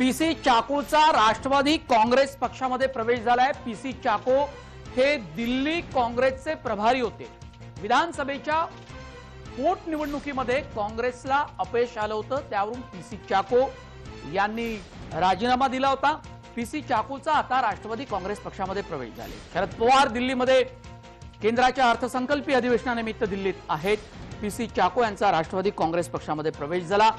PC चाकोचा Rashtrawadi Congress पक्षामध्ये प्रवेश झालाय। पीसी चाको हे दिल्ली काँग्रेसचे प्रभारी होते। विधानसभेच्या पोटनिवडणुकीमध्ये काँग्रेसला अपयश आलं होतं, त्यावरून पीसी चाको यांनी राजीनामा दिला होता। पीसी चाकोचा आता राष्ट्रवादी काँग्रेस पक्षामध्ये प्रवेश झाले। शरद पवार दिल्लीमध्ये केंद्राच्या अर्थसंकल्पीय अधिवेशनानिमित्त दिल्लीत आहेत। पीसी चाको यांचा राष्ट्रवादी काँग्रेस पक्षामध्ये प्रवेश झाला।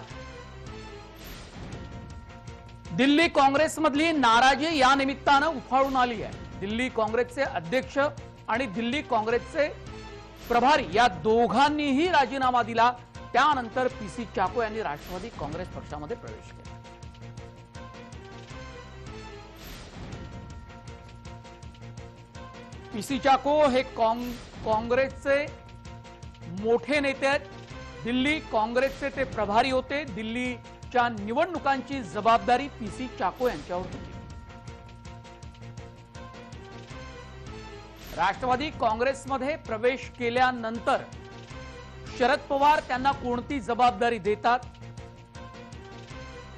दिल्ली काँग्रेसमधली नाराजी या निमित्तानं उफाळून आली आहे। दिल्ली काँग्रेसचे अध्यक्ष आणि दिल्ली काँग्रेसचे प्रभारी या दोघांनीही राजीनामा दिला। त्यानंतर पीसी चाको यांनी राष्ट्रवादी काँग्रेस पक्षामध्ये प्रवेश केला। पीसी चाको हे काँग्रेसचे मोठे नेते आहेत। दिल्ली काँग्रेसचे ते प्रभारी होते। दिल्लीच्या निवडणुकांची जबाबदारी पीसी चाको यांच्यावर होती। राष्ट्रवादी काँग्रेसमध्ये प्रवेश केल्यानंतर शरद पवार त्यांना कोणती जबाबदारी देतात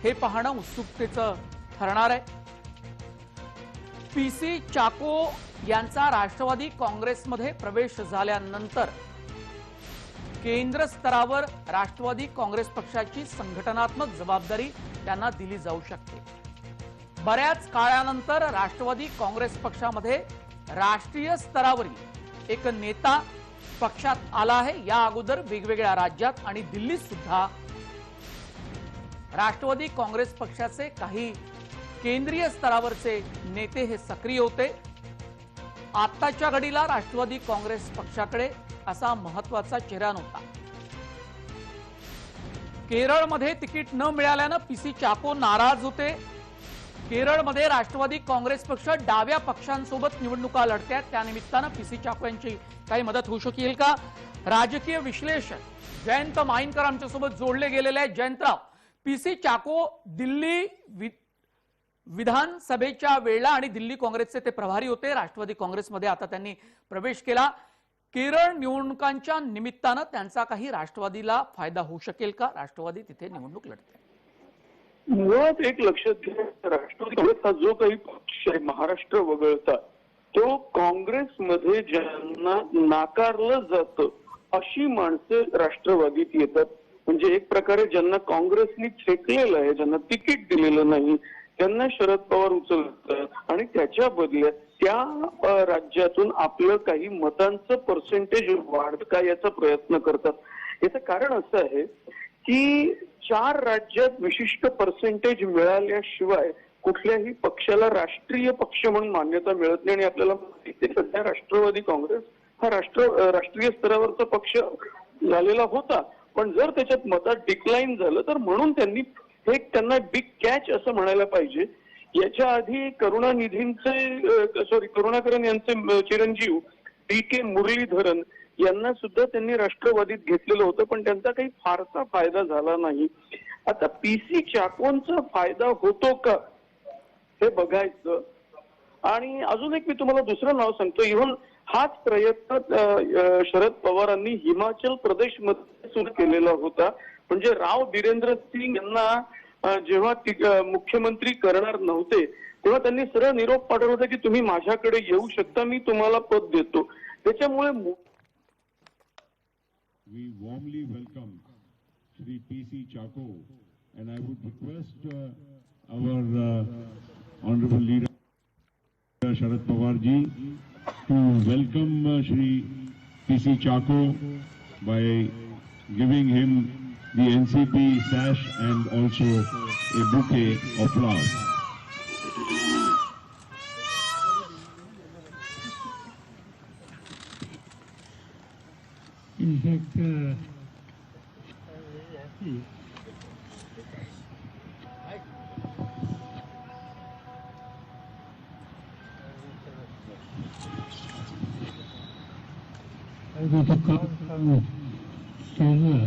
हे पाहणं उत्सुकतेचं ठरणार आहे। पीसी चाको यांचा राष्ट्रवादी काँग्रेसमध्ये प्रवेश झाल्यानंतर केंद्र स्तरावर राष्ट्रवादी काँग्रेस पक्षाची संघटनात्मक जबाबदारी त्यांना दिली जाऊ शकते। बऱ्याच काळानंतर राष्ट्रवादी काँग्रेस पक्षामध्ये राष्ट्रीय स्तरावरील एक नेता पक्षात आला आहे। या अगोदर वेगवेगळ्या राज्यात आणि दिल्लीत सुद्धा राष्ट्रवादी काँग्रेस पक्षाचे काही केंद्रीय स्तरावरचे नेते हे सक्रिय होते। आताच्या घडीला राष्ट्रवादी काँग्रेस पक्षाकडे असा महत्त्वाचा चेहरा नव्हता। केरळमध्ये तिकीट न मिळाल्यानं पीसी चाको नाराज होते। केरळमध्ये राष्ट्रवादी काँग्रेस पक्ष डाव्या पक्षांसोबत निवडणुका लढतात, त्यानिमित्तानं पीसी चाको यांची काही मदत होऊ शकेल का? राजकीय विश्लेषक जयंत माईनकर आमच्यासोबत जोडले गेलेले आहेत। जयंतराव, पीसी चाको दिल्ली विधानसभेच्या वेळेला आणि दिल्ली काँग्रेसचे ते प्रभारी होते। राष्ट्रवादी काँग्रेसमध्ये आता त्यांनी प्रवेश केला। केरळ निवडणुकांच्या निमित्तानं त्यांचा काही राष्ट्रवादीला फायदा होऊ शकेल का? राष्ट्रवादी तिथे निवडणूक लढते। मुळात एक लक्षात घ्या, राष्ट्रवादी काँग्रेसचा जो काही पक्ष आहे महाराष्ट्र वगळता, तो काँग्रेसमध्ये ज्यांना नाकारलं जातं अशी माणसं राष्ट्रवादीत येतात। म्हणजे एक प्रकारे ज्यांना काँग्रेसने छेकलेलं आहे, ज्यांना तिकीट दिलेलं नाही, त्यांना शरद पवार उचलतात आणि त्याच्या बदल्यात त्या राज्यातून आपलं काही मतांचं पर्सेंटेज वाढतं का याचा प्रयत्न करतात। याचं कारण असं आहे की 4 राज्यात विशिष्ट पर्सेंटेज मिळाल्याशिवाय कुठल्याही पक्षाला राष्ट्रीय पक्ष म्हणून मान्यता मिळत नाही। आणि आपल्याला माहिती आहे सध्या राष्ट्रवादी काँग्रेस हा राष्ट्रीय स्तरावरचा पक्ष झालेला होता, पण जर त्याच्यात मतात डिक्लाइन झालं तर म्हणून त्यांनी हे त्यांना बिग कॅच असं म्हणायला पाहिजे। याच्या आधी करुणाकरन यांचे चिरंजीव DK मुरलीधरन यांना सुद्धा त्यांनी राष्ट्रवादीत घेतलेलं होतं, पण त्यांचा काही फारसा फायदा झाला नाही। आता पीसी चाकोंचा फायदा होतो का हे बघायचं। आणि अजून एक मी तुम्हाला दुसरं नाव सांगतो, इव्हन हाच प्रयत्न शरद पवारांनी हिमाचल प्रदेश मध्ये सुरू केलेला होता। म्हणजे राव बिरेंद्र सिंग यांना जेव्हा मुख्यमंत्री करणार नव्हते तेव्हा त्यांनी सरळ निरोप पाठवला होता की तुम्ही माझ्याकडे येऊ शकता, मी तुम्हाला पद देतो। त्याच्यामुळे We warmly welcome Shri P.C. Chako, and I would request our honorable leader Sharad Pawar ji to welcome Shri P.C. Chako by giving him the NCP sash and also a bouquet of flowers. In fact, I was a call from Kerala.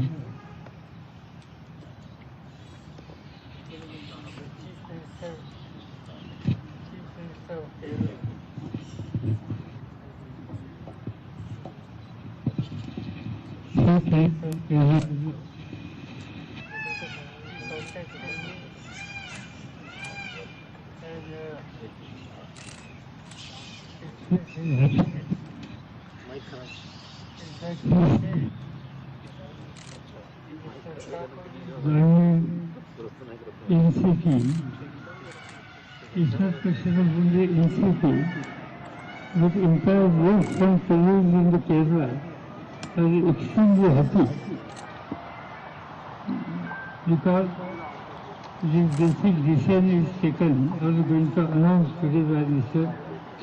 NCP, it's not question of only NCP, but entire West and colleagues in the Kerala are extremely happy because the basic decision is taken or going to announce today by Mr.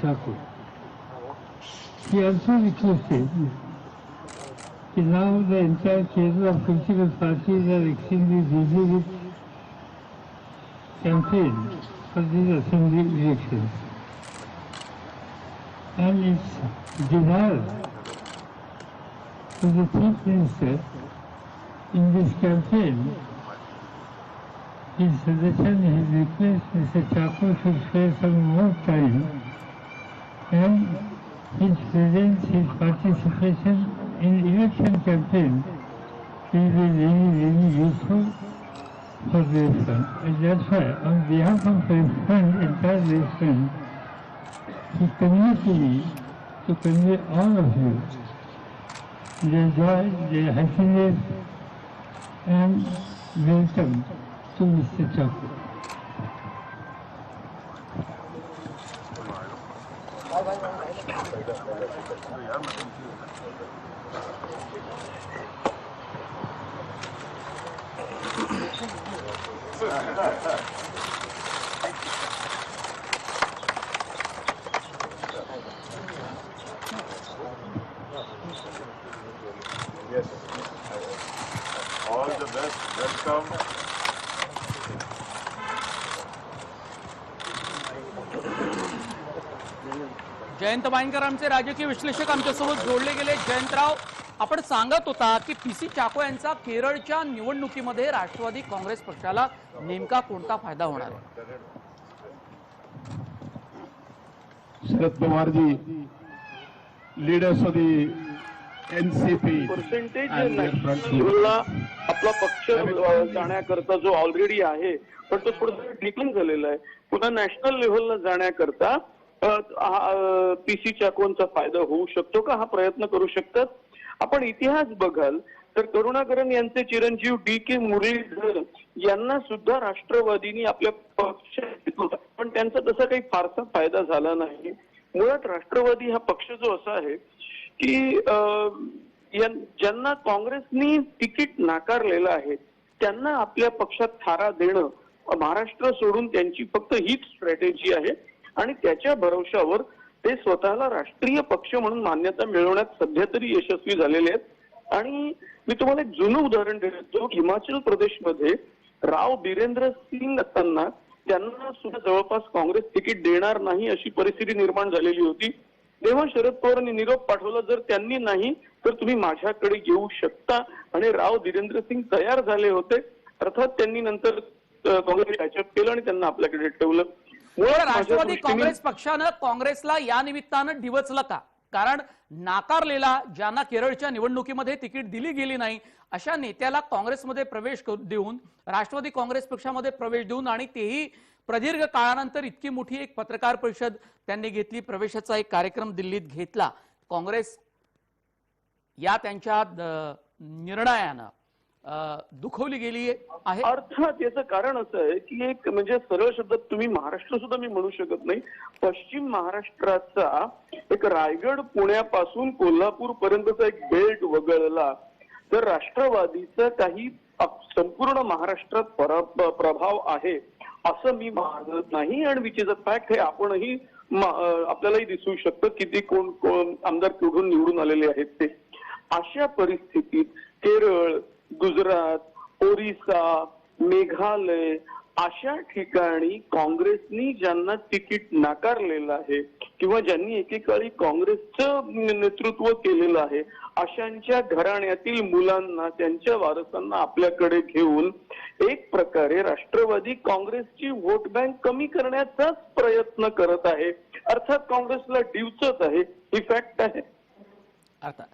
Chako. He also requested that now the entire Kerala political parties are extremely busy with campaign for these assembly elections. And it's desire for the Chief Minister in this campaign, his suggestion, his request, Mr. Chako should spare some more time and his presence, his participation in election campaign will be very useful for their fund. And that's why, on behalf of their fund, entire their fund, he communicated to convey all of you their joy, their happiness, and welcome to Mr. Chako. Yes. All the best. Welcome. Jayant वाईनकर आमचे राजकीय विश्लेषक आमच्यासोबत जोडले गेले. जयंतराव, आपण सांगत होता की पीसी चाको यांचा केरळच्या निवडणुकीमध्ये राष्ट्रवादी काँग्रेस पक्षाला नेमका कोणता फायदा होणार आहे? Sharad Pawarji, leaders of the NCP percentage and their front group. लेवलला आपला पक्ष जाण्याकरता जो ऑलरेडी आहे पण तो थोडं डिक्लाइन झालेला आहे. पुन्हा नॅशनल लेव्हलला जाण्याकरता पीसी चाकोंचा फायदा होऊ शकतो का, हा प्रयत्न करू शकतात. आपण इतिहास बघाल तर करुणाकरन यांचे चिरंजीव DK मुरलीधर यांना सुद्धा राष्ट्रवादीने आपल्या पक्षात घेतलं होतं, पण त्यांचा तसा काही फारसा फायदा झाला नाही. मुळात राष्ट्रवादी हा पक्ष जो असा आहे की ज्यांना काँग्रेसनी तिकीट नाकारलेलं आहे त्यांना आपल्या पक्षात थारा देणं महाराष्ट्र सोडून त्यांची फक्त हीच स्ट्रॅटेजी आहे आणि त्याच्या भरोशावर ते स्वतःला राष्ट्रीय पक्ष म्हणून मान्यता मिळवण्यात सध्या तरी यशस्वी झालेले आहेत. आणि मी तुम्हाला एक जुनं उदाहरण देतो. हिमाचल प्रदेशमध्ये राव बिरेंद्र सिंग असताना त्यांना सुद्धा जवळपास काँग्रेस तिकीट देणार नाही अशी परिस्थिती निर्माण झालेली होती. तेव्हा शरद पवारांनी निरोप पाठवला, जर त्यांनी नाही तर तुम्ही माझ्याकडे येऊ शकता. आणि राव बिरेंद्र सिंग तयार झाले होते. अर्थात त्यांनी नंतर काँग्रेस कॅचअप केलं आणि त्यांना आपल्याकडे ठेवलं. राष्ट्रवादी काँग्रेस पक्षानं काँग्रेसला या निमित्तानं डिवचलं का? कारण नाकारलेला, ज्यांना केरळच्या निवडणुकीमध्ये तिकीट दिली गेली नाही अशा नेत्याला काँग्रेसमध्ये प्रवेश देऊन, राष्ट्रवादी काँग्रेस पक्षामध्ये प्रवेश देऊन, आणि तेही प्रदीर्घ काळानंतर इतकी मोठी एक पत्रकार परिषद त्यांनी घेतली, प्रवेशाचा एक कार्यक्रम दिल्लीत घेतला. काँग्रेस या त्यांच्या निर्णयानं दुखवली गेली आहे. अर्थात याचं कारण असं आहे की एक म्हणजे सरळ शब्दात तुम्ही महाराष्ट्र सुद्धा मी म्हणू शकत नाही, पश्चिम महाराष्ट्राचा एक रायगड पुण्यापासून कोल्हापूर पर्यंतचा एक बेल्ट वगळला तर राष्ट्रवादीचा काही संपूर्ण महाराष्ट्रात प्रभाव आहे असं मी मानत नाही. आणि विच इज अ फॅक्ट, हे आपणही आपल्यालाही दिसू शकतं किती कोण आमदार कुठून निवडून आलेले आहेत ते. अशा परिस्थितीत केरळ, गुजरात, ओरिसा, मेघालय अशा ठिकाणी काँग्रेसनी ज्यांना तिकीट नाकारलेलं आहे किंवा ज्यांनी एकेकाळी काँग्रेसचं नेतृत्व केलेलं आहे अशांच्या घराण्यातील मुलांना, त्यांच्या वारसांना आपल्याकडे घेऊन एक प्रकारे राष्ट्रवादी काँग्रेसची वोट बँक कमी करण्याचाच प्रयत्न करत आहे. अर्थात काँग्रेसला डिवचत आहे, ही फॅक्ट आहे. अर्थात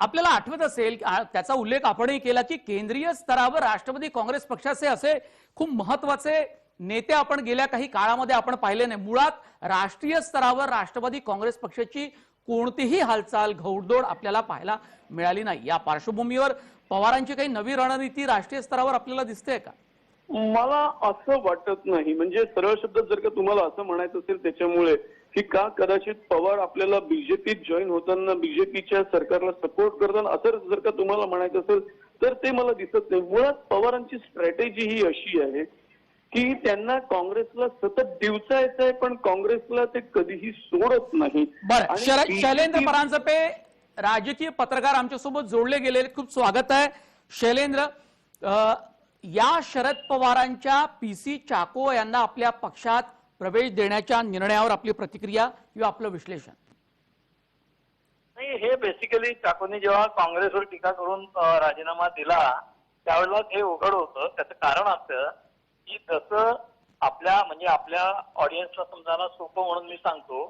आपल्याला आठवत असेल, त्याचा उल्लेख आपणही केला की केंद्रीय स्तरावर राष्ट्रवादी काँग्रेस पक्षाचे असे खूप महत्वाचे नेते आपण गेल्या काही काळामध्ये आपण पाहिले नाही. मुळात राष्ट्रीय स्तरावर राष्ट्रवादी काँग्रेस पक्षाची कोणतीही हालचाल घौडदौड आपल्याला पाहायला मिळाली नाही. या पार्श्वभूमीवर पवारांची काही नवी रणनीती राष्ट्रीय स्तरावर आपल्याला दिसते का? मला असं वाटत नाही. म्हणजे सरळ शब्दात जर का तुम्हाला असं म्हणायचं असेल त्याच्यामुळे की का कदाचित पवार आपल्याला बीजेपीत जॉईन होताना बीजेपीच्या सरकारला सपोर्ट करताना असं जर का तुम्हाला म्हणायचं असेल तर ते मला दिसत नाही. मुळात पवारांची स्ट्रॅटेजी ही अशी आहे की त्यांना काँग्रेसला सतत दिवसायचं आहे, पण काँग्रेसला ते कधीही सोडत नाही. बरं, आणि शैलेंद्र परांजपे राजकीय पत्रकार आमच्यासोबत जोडले गेलेले, खूप स्वागत आहे शैलेंद्र. या शरद पवारांच्या पीसी चाको यांना आपल्या पक्षात प्रवेश देण्याच्या निर्णयावर आपली प्रतिक्रिया किंवा आपलं विश्लेषण? नाही, हे बेसिकली चाकोनी जेव्हा काँग्रेसवर टीका करून राजीनामा दिला त्यावेळेला हे उघड होतं. त्याचं कारण असं की जसं आपल्या ऑडियन्सला समजायला सोपं म्हणून मी सांगतो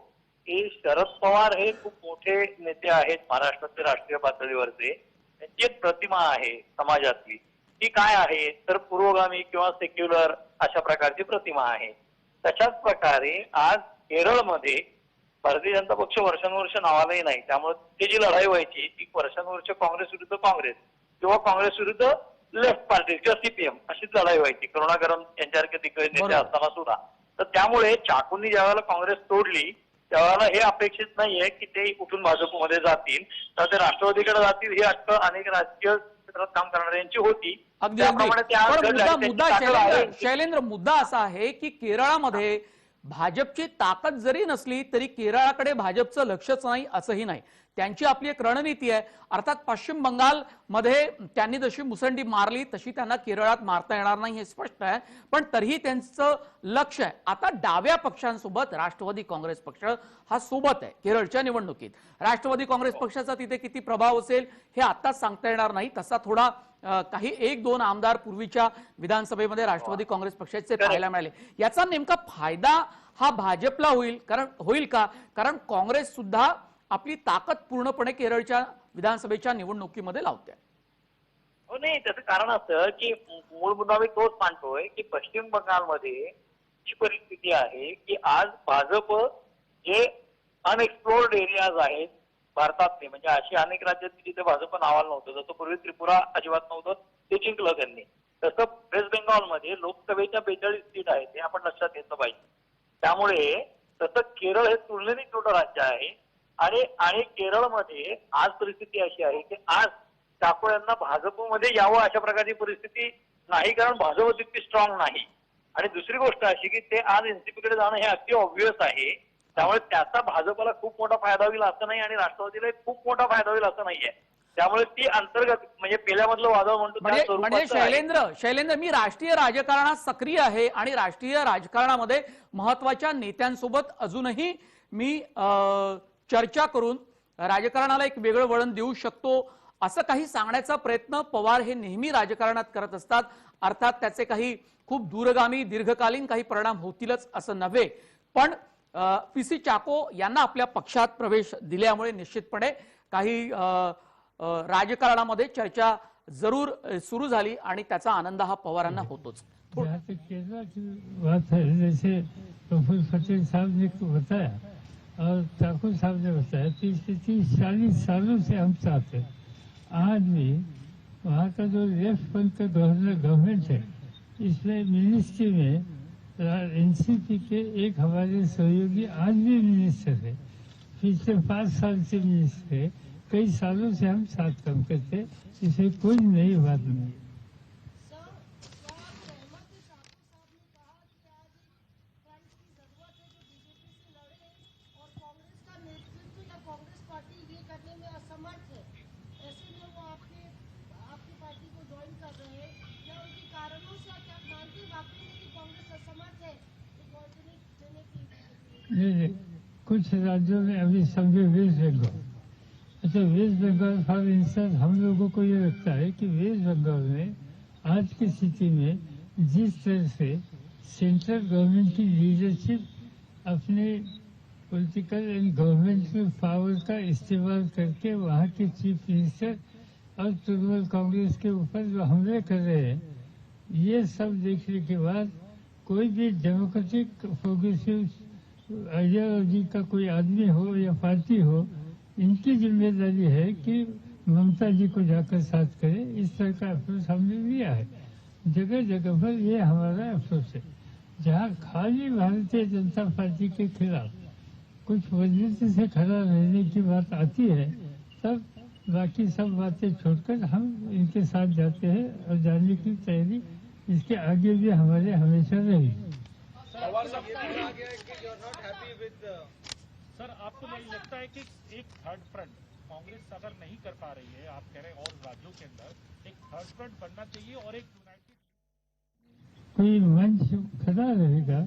की शरद पवार हे खूप मोठे नेते आहेत महाराष्ट्राचे, राष्ट्रीय पातळीवरचे. त्यांची एक प्रतिमा आहे समाजातली. ती काय आहे तर पुरोगामी किंवा सेक्युलर अशा प्रकारची प्रतिमा आहे. तशाच प्रकारे आज केरळमध्ये भारतीय जनता पक्ष वर्षानुवर्ष नावालाही नाही, त्यामुळे ती जी लढाई व्हायची ती वर्षानुवर्ष काँग्रेस विरुद्ध काँग्रेस किंवा काँग्रेस विरुद्ध लेफ्ट पार्टी किंवा सीपीएम अशीच लढाई व्हायची करुणाकरन यांच्यासारखे दिग्गज नेते असताना सुद्धा. तर त्यामुळे चाकूंनी ज्यावेळेला काँग्रेस तोडली त्यावेळेला हे अपेक्षित नाहीये की ते उठून भाजपमध्ये जातील, तर ते राष्ट्रवादीकडे जातील ही अटकळ अनेक राजकीय क्षेत्रात काम करणाऱ्यांची होती. अगदी अगदी. शैलेंद्र, मुद्दा असा आहे की केरळामध्ये भाजपची ताकद जरी नसली तरी केरळाकडे भाजपचं लक्षच नाही असंही नाही. त्यांची आपली एक रणनीती आहे. अर्थात पश्चिम बंगाल मध्ये त्यांनी जशी मुसंडी मारली तशी त्यांना केरळात मारता येणार नाही हे स्पष्ट आहे, पण तरीही त्यांचं लक्ष आहे. आता डाव्या पक्षांसोबत राष्ट्रवादी काँग्रेस पक्ष हा सोबत आहे केरळच्या निवडणुकीत. राष्ट्रवादी काँग्रेस पक्षाचा तिथे किती प्रभाव असेल हे आताच सांगता येणार नाही. तसा थोडा काही 1-2 आमदार पूर्वीच्या विधानसभेमध्ये राष्ट्रवादी काँग्रेस पक्षाचे पाहायला मिळाले. याचा नेमका फायदा हा भाजपला होईल का? कारण काँग्रेस सुद्धा आपली ताकद पूर्णपणे केरळच्या विधानसभेच्या निवडणुकीमध्ये लावते. हो, नाही, त्याचं कारण असं की मूळ मुद्दा मी तोच मांडतोय की पश्चिम बंगालमध्ये जी परिस्थिती आहे की आज भाजप जे अनएक्सप्लोर्ड एरियाज आहेत भारतातले, म्हणजे अशी अनेक राज्यात जिथे भाजप नावाला नव्हतं, जसं पूर्वी त्रिपुरा अजिबात नव्हतं ते जिंकलं त्यांनी, तसं वेस्ट बेंगॉलमध्ये लोकसभेच्या 42 सीट आहेत हे आपण लक्षात घेतलं पाहिजे. त्यामुळे तसं केरळ हे तुलनेने छोटं राज्य आहे आणि केरळमध्ये आज परिस्थिती अशी आहे की आज चाको यांना भाजपमध्ये यावं अशा प्रकारची परिस्थिती नाही, कारण भाजप तितकी स्ट्रॉंग नाही. आणि दुसरी गोष्ट अशी की ते आज एनसीपीकडे जाणं हे अगदी ऑब्व्हियस आहे. त्यामुळे त्याचा भाजपला खूप मोठा फायदा होईल असं नाही आणि राष्ट्रवादीला खूप मोठा फायदा होईल असं नाहीये. त्यामुळे ती अंतर्गत म्हणजे पेल्यामधलं वादळ म्हणतो म्हणजे शैलेंद्र, मी राष्ट्रीय राजकारणात सक्रिय आहे आणि राष्ट्रीय राजकारणामध्ये महत्वाच्या नेत्यांसोबत अजूनही मी चर्चा करून राजकारणाला एक वेगळं वळण देऊ शकतो असं काही सांगण्याचा प्रयत्न पवार हे नेहमी राजकारणात करत असतात. अर्थात त्याचे काही खूप दूरगामी दीर्घकालीन काही परिणाम होतीलच असं नव्हे, पण पीसी चाको यांना आपल्या पक्षात प्रवेश दिल्यामुळे निश्चितपणे काही राजकारणामध्ये चर्चा जरूर सुरू झाली आणि त्याचा आनंद हा पवारांना होतोच. केरला की बात है, जैसे प्रफुल्ल पटेल साहब ने बताया और ठाकुर साहब ने बताया, पिछले 30-40 सालों से हम चाहते हैं. आज भी वहाँ का जो लेफ्ट फ्रंट का गवर्नमेंट है इसमें मिनिस्ट्री में एनसीपी के एक हमारे सहयोगी आज भी मिनिस्टर है, पिछले 5 साल से मिनिस्टर है. कई सालों से हम साथ काम करते, इसमें कोई नई बात नहीं. नहीं, कुछ राज्यों में अभी समझे वेस्ट बंगाल, अच्छा वेस्ट बंगाल फॉर इंस्टेंस, हम लोगों को ये लगता है कि वेस्ट बंगाल में आज की स्थिति में जिस तरह से सेंट्रल गवर्नमेंट की लीडरशिप अपने पॉलिटिकल एंड गवर्नमेंट पावर का इस्तेमाल करके वहाँ के चीफ मिनिस्टर और तृणमूल कांग्रेस के ऊपर जो हमले कर रहे हैं, ये सब देखने के बाद कोई भी डेमोक्रेटिक प्रोग्रेसिव आइडियोलॉजी का कोई आदमी हो या पार्टी हो, इनकी जिम्मेदारी है कि ममता जी को जाकर साथ करे। इस तरह का अप्रोच हमने लिया है। जगह जगह पर ये हमारा अप्रोच है। जहाँ खाली भारतीय जनता पार्टी के खिलाफ कुछ मजबूती से खड़ा रहने की बात आती है, तब बाकी सब बातें छोड़कर हम इनके साथ जाते हैं और जाने की तैयारी इसके आगे भी हमारे हमेशा रही। सर, आपको नहीं लगता है कि एक थर्ड फ्रंट कांग्रेस अगर नहीं कर पा रही है, आप कह रहे हैं और राज्यों के अंदर एक थर्ड फ्रंट बनना चाहिए और एक यूनाइटेड कोई मंच खड़ा रहेगा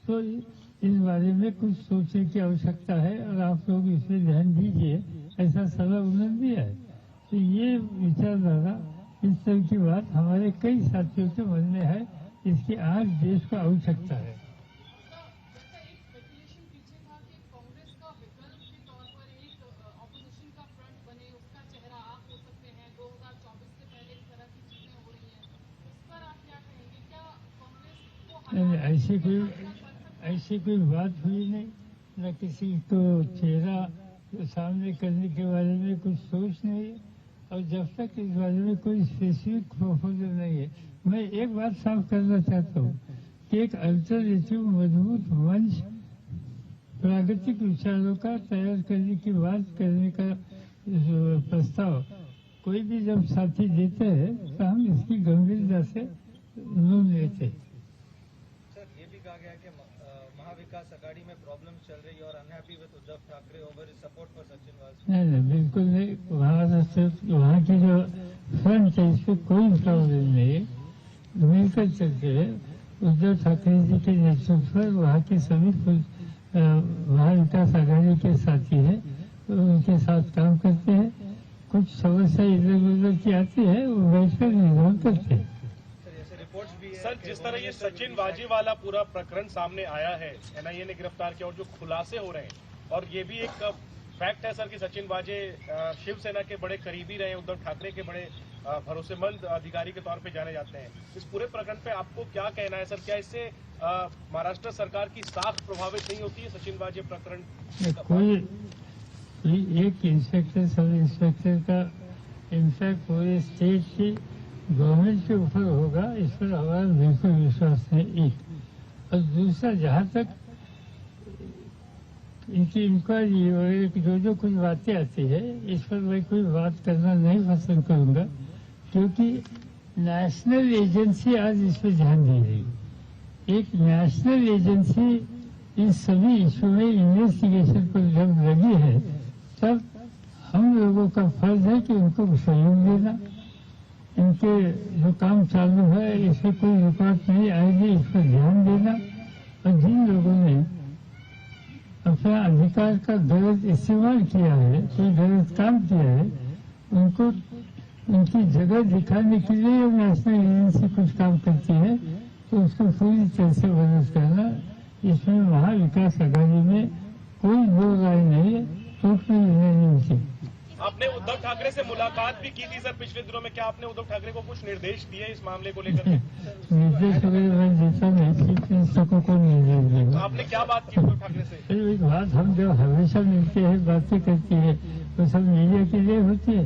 तो इस बारे में कुछ सोचने की आवश्यकता है और आप लोग इसमें ध्यान दीजिए, ऐसा सलाह उन्होंने दिया है। तो ये विचारधारा, इस तरह की बात हमारे कई साथियों के मन में है। इसकी आज देश को आवश्यकता है। ऐसी कोई बात हुई नहीं, न किसी को चेहरा सामने करने के बारे में कुछ सोच नहीं है, और जब तक इस बारे में कोई स्पेसिफिक प्रपोजल नहीं है। मैं एक बात साफ करना चाहता हूँ कि एक अल्टरनेटिव मजबूत मंच प्राकृतिक विचारों का तैयार करने की बात करने का प्रस्ताव कोई भी जब साथी देते हैं तो हम इसकी गंभीरता से नोट लेते हैं। कहा गया कि महाविकास अघाड़ी में प्रॉब्लम चल रही है और अनहैप्पी विद Uddhav Thackeray over his support for Sachin Vajpayee. नहीं, बिल्कुल नहीं। वहाँ की जो फ्रंट है, इस पर कोई प्रॉब्लम नहीं है। मिलकर चलते हैं। उद्धव ठाकरे जी के नेतृत्व पर वहाँ के सभी महाविकास अघाड़ी के साथी हैं, उनके साथ काम करते हैं। कुछ समस्या इधर उधर की आती है, वो बैठकर निदान करते हैं। सर, जिस तरह ये सचिन वाजे वाला पूरा प्रकरण सामने आया है, एनआईए ने गिरफ्तार किया और जो खुलासे हो रहे हैं, और ये भी एक फैक्ट है सर कि सचिन वाजे शिवसेना के बड़े करीबी रहे, उद्धव ठाकरे के बड़े भरोसेमंद अधिकारी के तौर पे जाने जाते हैं। इस पूरे प्रकरण पे आपको क्या कहना है सर? क्या इससे महाराष्ट्र सरकार की साख प्रभावित नहीं होती है? सचिन वाजे प्रकरण कोई एक इंस्पेक्टर, सब इंस्पेक्टर का इनफैक्ट पूरे स्टेट की गवर्नमेंट के ऊपर होगा, इस पर हमारा बिल्कुल विश्वास है। एक और दूसरा, जहाँ तक इनकी इंक्वायरी और जो कुछ बातें आती है, इस पर मैं कोई बात करना नहीं पसंद करूँगा, क्योंकि नेशनल एजेंसी आज इस पर ध्यान दे रही। एक नेशनल एजेंसी इस सभी इशू में इन्वेस्टिगेशन पर जब लगी है, तब हम लोगों का फर्ज है कि उनको सहयोग देना। इनके जो काम चालू है, इसमें कोई रुकावट नहीं आएगी, इस पर ध्यान देना। और जिन लोगों ने अपना अधिकार का गलत इस्तेमाल किया है, कोई गलत काम किया है, उनको उनकी जगह दिखाने के लिए नेशनल एजेंसी कुछ काम करती है, तो उसको पूरी तरह से मदद करना। इसमें महाविकास अघाड़ी में कोई दो राय नहीं है, टोटली यूनानिमस। आपने उद्धव ठाकरे से मुलाकात भी की थी सर पिछले दिनों में, क्या आपने उद्धव ठाकरे को कुछ निर्देश दिए इस मामले को लेकर? निर्देश वगैरह मैं देता नहीं, चिकित्सकों को निर्देश देगा। आपने क्या बात की उद्धव ठाकरे से? एक बात, हम जब हमेशा मिलते हैं, बातें करती है, तो सब मीडिया के लिए होती है,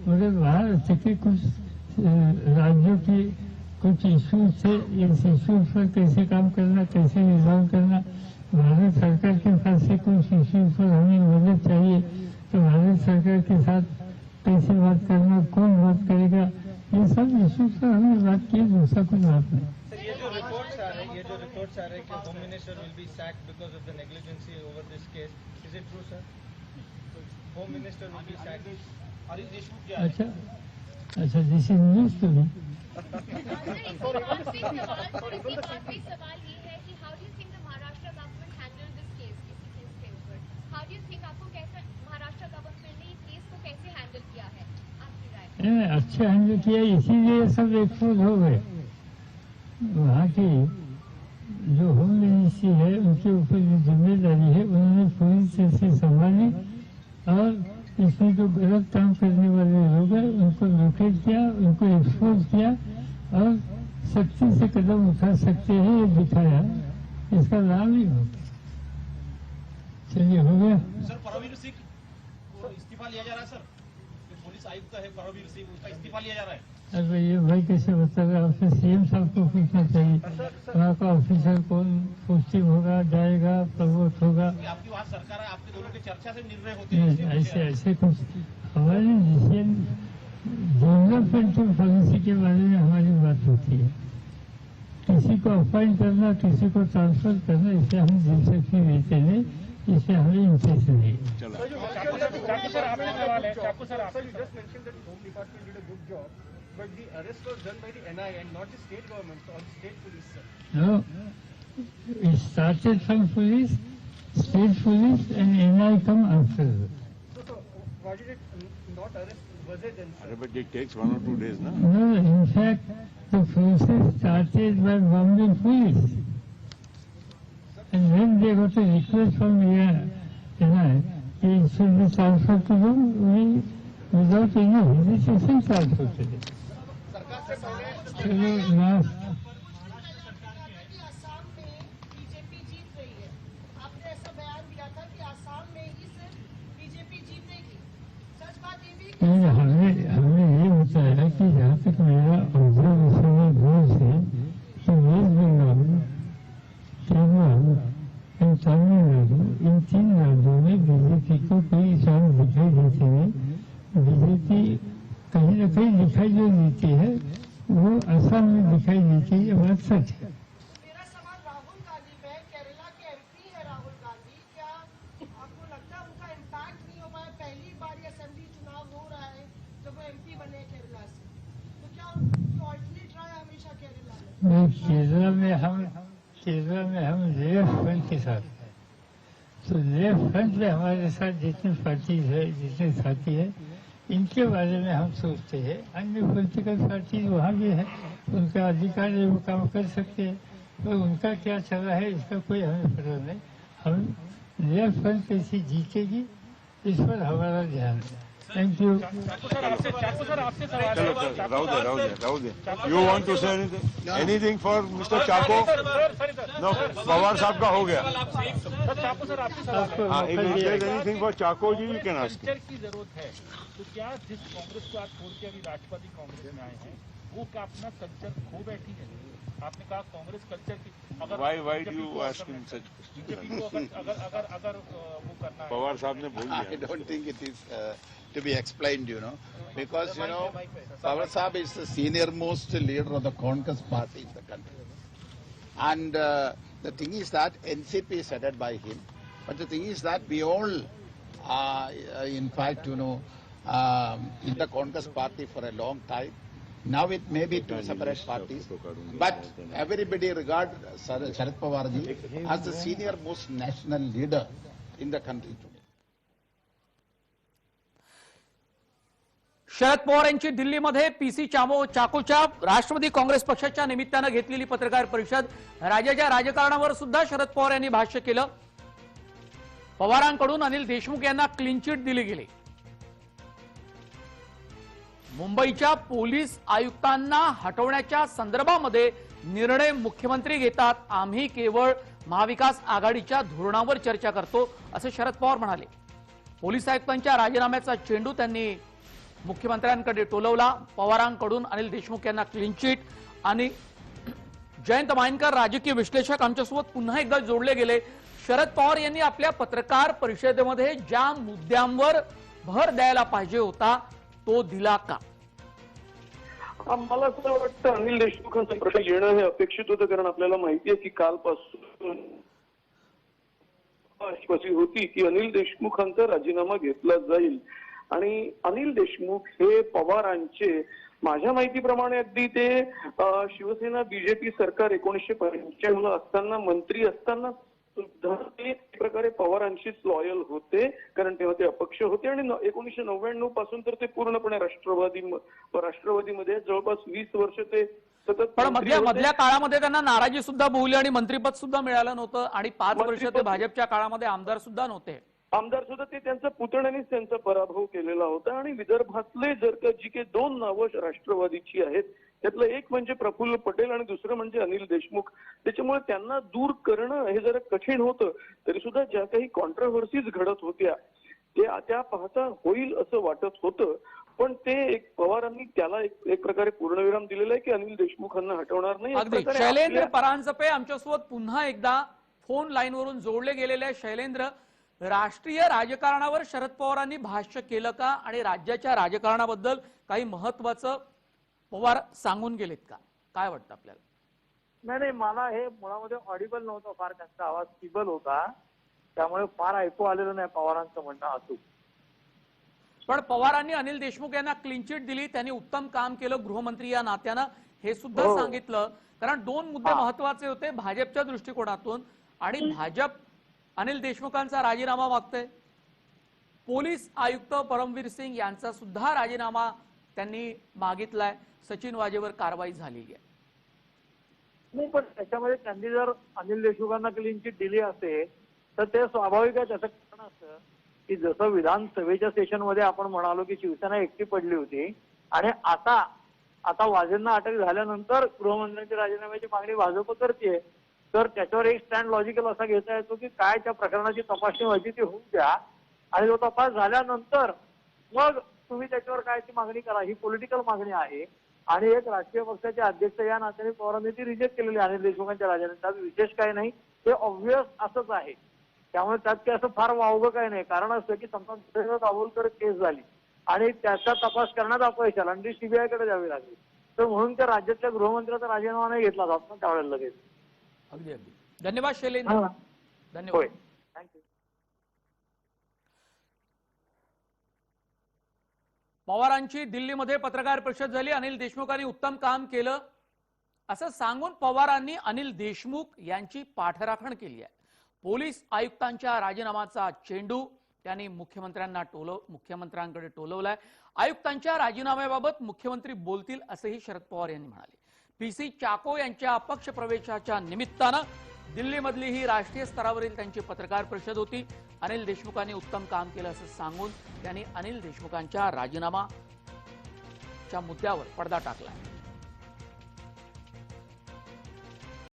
मगर वहाँ के कुछ राज्यों की कुछ इश्यूज थे, इस इश्यूज पर कैसे काम करना, कैसे रिजॉल्व करना, भारत सरकार के पास से कुछ इश्यूज पर हमें मदद चाहिए, तो भारत सरकार के साथ कैसे बात करना, कौन बात करेगा, ये सब इश्यूज पर हमने बात की, दूसरा कुछ बात नहीं। ये जो रिपोर्ट्स आ रहे हैं कि home minister will be sacked because of the negligence over this case, is it true sir? Home minister will be sacked? अच्छा, दिस इज न्यूज टू मी। अच्छे हैंडल किया, इसीलिए सब एक्सपोज हो गए। वहाँ की जो होम मिनिस्ट्री है, उनके ऊपर जो जिम्मेदारी है, उन्होंने पूरी तरह से संभाली, और इसमें जो गलत काम करने वाले लोग हैं, उनको लोकेट किया, उनको एक्सपोज किया और सख्ती से से कदम उठा सकते हैं ये दिखाया, इसका लाभ ही होगा। चलिए हो गया। सर परमवीर सिंह को इस्तीफा लिया जा रहा है सर, जो पुलिस आयुक्त है परमवीर सिंह, उसका इस्तीफा लिया जा रहा है। अरे ये भाई कैसे बताएगा, आपसे सीएम साहब को पूछना चाहिए। वहाँ का ऑफिसर कौन पोस्टिंग होगा, जाएगा, प्रमोट होगा। आपकी वहाँ सरकार है, आपके दोनों की चर्चा से निर्णय होते हैं। ऐसे कुछ हमारी डिसीजन डेवलपमेंटल पॉलिसी के बारे में हमारी बात होती है। किसी को अपॉइंट करना, किसी को ट्रांसफर करना, इसे हम दिलचस्पी देते नहीं, इसे हमें इंटरेस्ट नहीं। चाकू सर आपका सवाल है। चाकू सर आप but the arrest was done by the NIA and not the state government or the state police, sir. No, it started from police, state police, and NIA come after. So why did it not arrest? Was it then, sir? But it takes 1 or 2 days, na? No, in fact, the process started by Bombay police. And when they got a request from NIA, it should be transferred to them, we, without any hesitation, transferred to them. चलो last Assam में BJP जीत रही है, आपने ऐसा बयान दिया था कि आसाम में ही सिर्फ बीजेपी जीतेगी। सच बात ये भी हमने ये बताया कि जहाँ तक मेरा ऑब्जर्वेशन है दूर से कि वेस्ट बंगाल, केरल और तमिलनाडु, इन 3 राज्यों में बीजेपी को कोई चांस दिखाई देती नहीं। बीजेपी कहीं न कहीं दिखाई जो देती है वो असम में दिखाई देती है, बात सच है। मेरा सवाल राहुल गांधी पे, केरला के एमपी है राहुल गांधी, क्या आपको लगता है उनका इम्पैक्ट नहीं हो पाया? पहली बार ये असेंबली चुनाव हो रहा है जब वो एमपी बने केरला से, तो क्या उनकी ऑल्टरनेट रहा है हमेशा केरला में? केरला में हम लेफ्ट फ्रंट के साथ हैं, तो लेफ्ट फ्रंट में हमारे साथ जितनी पार्टी है, जितने साथी है, इनके बारे में हम सोचते हैं। अन्य पॉलिटिकल पार्टी वहाँ भी है, उनका अधिकार है, वो काम कर सकते हैं, पर उनका क्या चल रहा है इसका कोई हमें पता नहीं। हम लेफ्ट फ्रंट कैसी जीतेगी इस पर हमारा ध्यान है। Thank you. चाकू सर आपसे सवाल है। Rahul, you want to say anything for Mr. Chako? No, Pawar साहब का हो गया। चाकू सर आपसे सवाल है। If you said anything for Chako ji, you can ask. Culture की जरूरत है, तो क्या जिस कांग्रेस को आप छोड़ के अभी राष्ट्रवादी कांग्रेस में आए हैं, वो क्या अपना कल्चर खो बैठी है? आपने कहा कांग्रेस कल्चर की, अगर Why do you ask him such questions? BJP को अगर वो करना है, पवार साहब ने बोल I Diya. don't think it is to be explained, because, Pawar Saab is the senior most leader of the Congress party in the country. And the thing is that NCP is headed by him. But the thing is that we all are, in fact, in the Congress party for a long time. Now it may be 2 separate parties, but everybody regards Sharad Pawar ji as the senior most national leader in the country today. Sharad Pawar यांची दिल्लीमध्ये PC चाकोच्या Rashtrawadi Congress पक्षाच्या निमित्तानं घेतलेली पत्रकार परिषद, राज्याच्या राजकारणावर सुद्धा शरद पवार यांनी भाष्य केलं। पवारांकडून अनिल देशमुख यांना क्लीन चिट दिली गेली। मुंबईच्या पोलीस आयुक्तांना हटवण्याच्या संदर्भामध्ये निर्णय मुख्यमंत्री घेतात, आम्ही केवळ महाविकास आघाडीच्या धोरणावर चर्चा करतो असे शरद पवार म्हणाले। पोलीस आयुक्तांच्या राजीनाम्याचा चेंडू त्यांनी मुख्यमंत्र्यांकडे टोलवला। पवारांकडून अनिल देशमुख यांना क्लीन चिट आणि जयंत मायनकर राजकीय विश्लेषक आमच्यासोबत पुन्हा एकदा जोडले गेले। शरद पवार यांनी आपल्या पत्रकार परिषदेमध्ये ज्या मुद्द्यांवर भर द्यायला पाहिजे होता तो दिला का? मला असं वाटतं अनिल देशमुखांचा प्रश्न येणं हे अपेक्षित होतं, कारण आपल्याला माहिती आहे की कालपासून होती की अनिल देशमुखांचा राजीनामा घेतला जाईल आणि अनिल देशमुख हे पवारांचे, माझ्या माहितीप्रमाणे अगदी ते शिवसेना बीजेपी सरकार 1995 असताना मंत्री असताना सुद्धा ते एक प्रकारे पवारांशीच लॉयल होते, कारण तेव्हा ते अपक्ष होते आणि 1999 पासून तर ते पूर्णपणे राष्ट्रवादीमध्ये जवळपास 20 वर्ष ते सतत। पण मधल्या काळामध्ये त्यांना नाराजी सुद्धा भोवली आणि मंत्रिपद सुद्धा मिळालं नव्हतं आणि 5 वर्ष ते भाजपच्या काळामध्ये आमदार सुद्धा नव्हते। आमदार सुद्धा ते त्यांचा पुतण्यानेच त्यांचा पराभव केलेला होता आणि विदर्भातले जर का जी काही 2 नावं राष्ट्रवादीची आहेत त्यातलं एक म्हणजे प्रफुल्ल पटेल आणि दुसरं म्हणजे अनिल देशमुख. त्याच्यामुळे त्यांना दूर करणं हे जरा कठीण होतं. तरी सुद्धा ज्या काही कॉन्ट्रोव्हर्सीज घडत होत्या त्या पाहता होईल असं वाटत होतं. पण ते एक पवारांनी त्याला एक प्रकारे पूर्णविराम दिलेला आहे की अनिल देशमुखांना हटवणार नाही. अगदी शैलेंद्र परांजपे आमच्यासोबत पुन्हा एकदा फोन लाईनवरून जोडले गेलेले आहे. शैलेंद्र, राष्ट्रीय राजकारणावर शरद पवारांनी भाष्य केलं का आणि राज्याच्या राजकारणाबद्दल काही महत्वाचं पवार सांगून गेलेत का? काय वाटतं आपल्याला? नाही, मला हे मुळामध्ये ऑडिबल नव्हतं फार, त्यांचा आवाज स्टिबल होता, त्यामुळे फार ऐकू आलेलं नाही पवारांचं म्हणणं असू. पण पवारांनी अनिल देशमुख यांना क्लीन चिट दिली, त्यांनी उत्तम काम केलं गृहमंत्री या नात्यानं हे सुद्धा सांगितलं. कारण दोन मुद्दे महत्वाचे होते भाजपच्या दृष्टिकोनातून, आणि भाजप अनिल देशमुखांचा राजीनामा मागतंय. पोलीस आयुक्त परमवीर सिंग यांचा सुद्धा राजीनामा त्यांनी मागितलाय. सचिन वाजेवर कारवाई झालेली आहे. नाही, पण त्याच्यामध्ये त्यांनी जर अनिल देशमुखांना क्लीन चिट दिली असेल तर ते स्वाभाविक आहे. त्याचं कारण असं की जसं विधानसभेच्या सेशनमध्ये आपण म्हणालो की शिवसेना एकटी पडली होती आणि आता वाजेंना अटक झाल्यानंतर गृहमंत्र्यांची राजीनाम्याची मागणी भाजप करते, तर त्याच्यावर एक स्टँड लॉजिकल असा घेता येतो की काय त्या प्रकरणाची तपासणी व्हायची ती होऊ द्या आणि तो तपास झाल्यानंतर मग तुम्ही त्याच्यावर काय ती मागणी करा. ही पॉलिटिकल मागणी आहे आणि एक राष्ट्रीय पक्षाचे अध्यक्ष या नात्याने पवारांनी ती रिजेक्ट केलेली अनिल देशमुखांच्या राजीनाम्यात. विशेष काही नाही, ते ऑब्व्हियस असंच आहे. त्यामुळे त्यात काही असं फार वावगं काही नाही. कारण असं की समजा दाभोलकर केस झाली आणि त्याचा तपास करण्यात अपयश आला आणि ती सीबीआयकडे द्यावी लागली, तर म्हणून त्या राज्यातल्या गृहमंत्र्याचा राजीनामा नाही घेतला जात ना त्यावेळेला लगेच. अगदी अगदी. धन्यवाद शैलेंद्र. धन्यवाद. थँक्यू. पवारांची दिल्लीमध्ये पत्रकार परिषद झाली. अनिल देशमुखांनी उत्तम काम केलं असं सांगून पवारांनी अनिल देशमुख यांची पाठराखण केली आहे. पोलीस आयुक्तांच्या राजीनामाचा चेंडू त्यांनी मुख्यमंत्र्यांकडे टोलवलाय. आयुक्तांच्या राजीनाम्याबाबत मुख्यमंत्री बोलतील असंही शरद पवार यांनी म्हणाले. पीसी चाको यांच्या अपक्ष प्रवेशाच्या निमित्तानं दिल्लीमधली ही राष्ट्रीय स्तरावरील त्यांची पत्रकार परिषद होती. अनिल देशमुखांनी उत्तम काम केलं असं सांगून त्यांनी अनिल देशमुखांच्या राजीनामाच्या मुद्द्यावर पडदा टाकला.